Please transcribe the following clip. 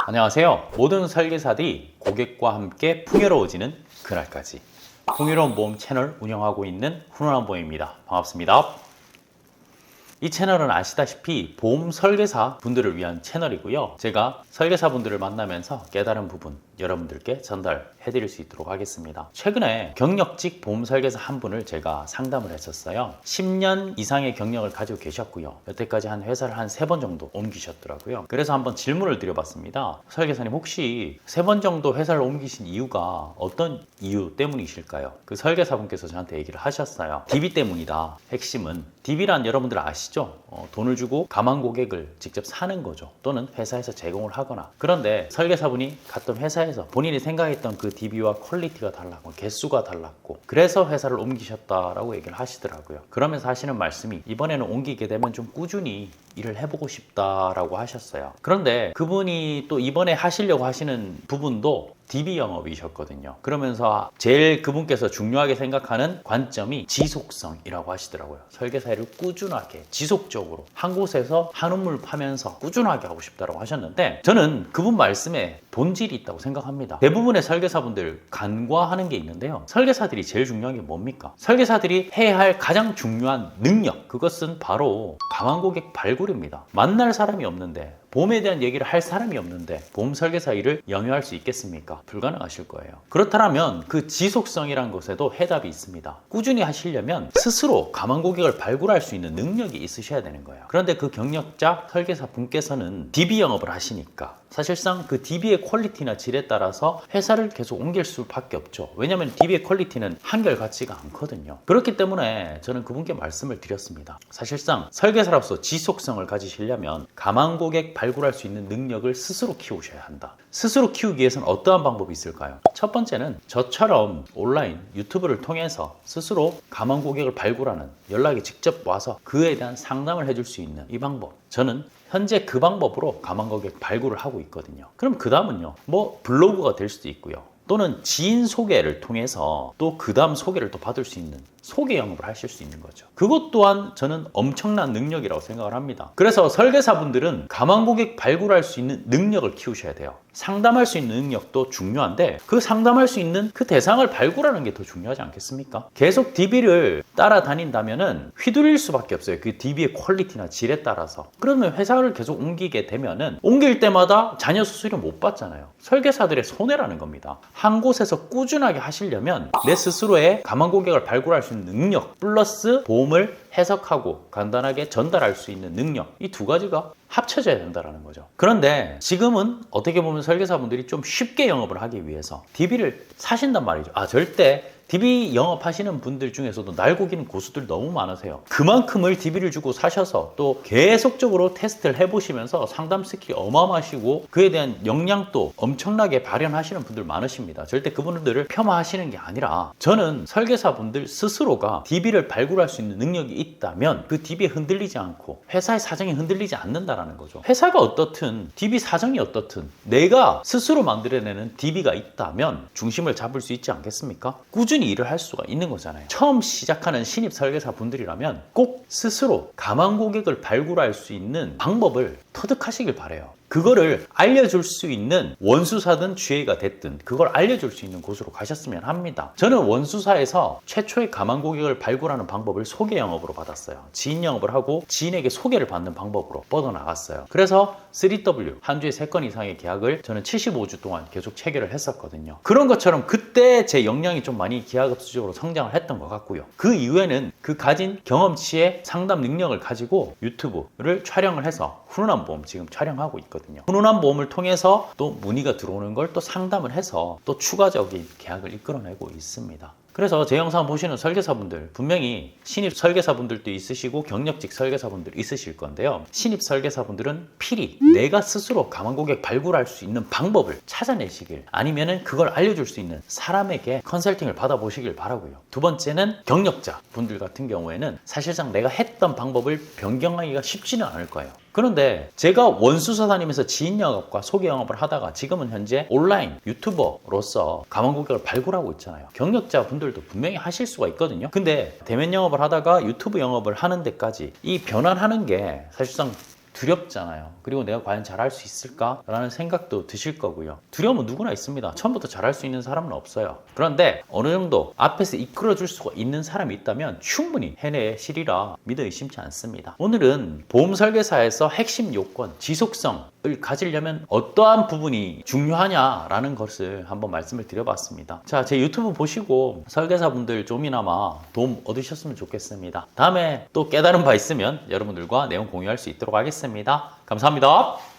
안녕하세요. 모든 설계사들이 고객과 함께 풍요로워지는 그날까지 풍요로운 보험 채널 운영하고 있는 훈훈한 보험입니다. 반갑습니다. 이 채널은 아시다시피 보험 설계사 분들을 위한 채널이고요. 제가 설계사 분들을 만나면서 깨달은 부분 여러분들께 전달해 드릴 수 있도록 하겠습니다. 최근에 경력직 보험 설계사 한 분을 제가 상담을 했었어요. 10년 이상의 경력을 가지고 계셨고요. 여태까지 한 회사를 한 3번 정도 옮기셨더라고요. 그래서 한번 질문을 드려봤습니다. 설계사님, 혹시 3번 정도 회사를 옮기신 이유가 어떤 이유 때문이실까요? 그 설계사분께서 저한테 얘기를 하셨어요. DB 때문이다. 핵심은 DB란 여러분들 아시죠? 돈을 주고 가망 고객을 직접 사는 거죠. 또는 회사에서 제공을 하거나. 그런데 설계사분이 갔던 회사에서 본인이 생각했던 그 DB와 퀄리티가 달랐고 개수가 달랐고 그래서 회사를 옮기셨다라고 얘기를 하시더라고요. 그러면서 하시는 말씀이 이번에는 옮기게 되면 좀 꾸준히 일을 해보고 싶다라고 하셨어요. 그런데 그분이 또 이번에 하시려고 하시는 부분도 DB 영업이셨거든요. 그러면서 제일 그분께서 중요하게 생각하는 관점이 지속성이라고 하시더라고요. 설계사 일을 꾸준하게 지속적으로 한 곳에서 한우물 파면서 꾸준하게 하고 싶다고 하셨는데, 저는 그분 말씀에 본질이 있다고 생각합니다. 대부분의 설계사분들 간과하는 게 있는데요. 설계사들이 제일 중요한 게 뭡니까? 설계사들이 해야 할 가장 중요한 능력, 그것은 바로 가망 고객 발굴입니다. 만날 사람이 없는데, 보험에 대한 얘기를 할 사람이 없는데 보험 설계사 일을 영위할 수 있겠습니까? 불가능하실 거예요. 그렇다면 그 지속성이라는 것에도 해답이 있습니다. 꾸준히 하시려면 스스로 가망 고객을 발굴할 수 있는 능력이 있으셔야 되는 거예요. 그런데 그 경력자 설계사 분께서는 DB 영업을 하시니까 사실상 그 DB의 퀄리티나 질에 따라서 회사를 계속 옮길 수밖에 없죠. 왜냐하면 DB의 퀄리티는 한결같지가 않거든요. 그렇기 때문에 저는 그분께 말씀을 드렸습니다. 사실상 설계사로서 지속성을 가지시려면 가망 고객 발굴할 수 있는 능력을 스스로 키우셔야 한다. 스스로 키우기 위해서는 어떠한 방법이 있을까요? 첫 번째는 저처럼 온라인 유튜브를 통해서 스스로 가망 고객을 발굴하는, 연락이 직접 와서 그에 대한 상담을 해줄 수 있는 이 방법, 저는 현재 그 방법으로 가망 고객 발굴을 하고 있거든요. 그럼 그 다음은요, 블로그가 될 수도 있고요, 또는 지인 소개를 통해서 또 그 다음 소개를 또 받을 수 있는 소개 영업을 하실 수 있는 거죠. 그것 또한 저는 엄청난 능력이라고 생각을 합니다. 그래서 설계사분들은 가망 고객 발굴할 수 있는 능력을 키우셔야 돼요. 상담할 수 있는 능력도 중요한데 그 상담할 수 있는 그 대상을 발굴하는 게 더 중요하지 않겠습니까? 계속 DB를 따라다닌다면은 휘둘릴 수밖에 없어요. 그 DB의 퀄리티나 질에 따라서. 그러면 회사를 계속 옮기게 되면은 옮길 때마다 자녀 수수료 못 받잖아요. 설계사들의 손해라는 겁니다. 한 곳에서 꾸준하게 하시려면 내 스스로의 가망 고객을 발굴할 수 있는 능력 플러스 보험을 해석하고 간단하게 전달할 수 있는 능력, 이 두 가지가 합쳐져야 된다는 거죠. 그런데 지금은 어떻게 보면 설계사분들이 좀 쉽게 영업을 하기 위해서 DB를 사신단 말이죠. 절대 DB 영업하시는 분들 중에서도 날고기는 고수들 너무 많으세요. 그만큼을 DB를 주고 사셔서 또 계속적으로 테스트를 해보시면서 상담 스킬이 어마어마하시고 그에 대한 역량도 엄청나게 발현하시는 분들 많으십니다. 절대 그분들을 폄하하시는 게 아니라, 저는 설계사분들 스스로가 DB를 발굴할 수 있는 능력이 있다면 그 DB에 흔들리지 않고 회사의 사정이 흔들리지 않는다라는 거죠. 회사가 어떻든 DB 사정이 어떻든 내가 스스로 만들어내는 DB가 있다면 중심을 잡을 수 있지 않겠습니까? 꾸준히 일을 할 수가 있는 거잖아요. 처음 시작하는 신입 설계사 분들이라면 꼭 스스로 가망 고객을 발굴할 수 있는 방법을 터득하시길 바라요. 그거를 알려줄 수 있는 원수사든 GA가 됐든 그걸 알려줄 수 있는 곳으로 가셨으면 합니다. 저는 원수사에서 최초의 가망 고객을 발굴하는 방법을 소개 영업으로 받았어요. 지인 영업을 하고 지인에게 소개를 받는 방법으로 뻗어나갔어요. 그래서 3W, 한 주에 3건 이상의 계약을 저는 75주 동안 계속 체결을 했었거든요. 그런 것처럼 그때 제 역량이 좀 많이 기하급수적으로 성장을 했던 것 같고요. 그 이후에는 그 가진 경험치의 상담 능력을 가지고 유튜브를 촬영을 해서 훈훈한 보험 지금 촬영하고 있거든요. 훈훈한 보험을 통해서 또 문의가 들어오는 걸 또 상담을 해서 또 추가적인 계약을 이끌어내고 있습니다. 그래서 제 영상 보시는 설계사분들, 분명히 신입 설계사분들도 있으시고 경력직 설계사분들 있으실 건데요. 신입 설계사분들은 필히 내가 스스로 가망 고객 발굴할 수 있는 방법을 찾아내시길, 아니면은 그걸 알려줄 수 있는 사람에게 컨설팅을 받아보시길 바라고요. 두 번째는 경력자 분들 같은 경우에는 사실상 내가 했던 방법을 변경하기가 쉽지는 않을 거예요. 그런데 제가 원수사 다니면서 지인 영업과 소개 영업을 하다가 지금은 현재 온라인 유튜버로서 가망 고객을 발굴하고 있잖아요. 경력자 분들도 분명히 하실 수가 있거든요. 근데 대면 영업을 하다가 유튜브 영업을 하는 데까지 이 변환하는 게 사실상 두렵잖아요. 그리고 내가 과연 잘할 수 있을까라는 생각도 드실 거고요. 두려움은 누구나 있습니다. 처음부터 잘할 수 있는 사람은 없어요. 그런데 어느 정도 앞에서 이끌어줄 수가 있는 사람이 있다면 충분히 해내시리라 믿어 의심치 않습니다. 오늘은 보험 설계사에서 핵심 요건, 지속성을 가지려면 어떠한 부분이 중요하냐라는 것을 한번 말씀을 드려봤습니다. 자, 제 유튜브 보시고 설계사분들 좀이나마 도움 얻으셨으면 좋겠습니다. 다음에 또 깨달은 바 있으면 여러분들과 내용 공유할 수 있도록 하겠습니다. 감사합니다.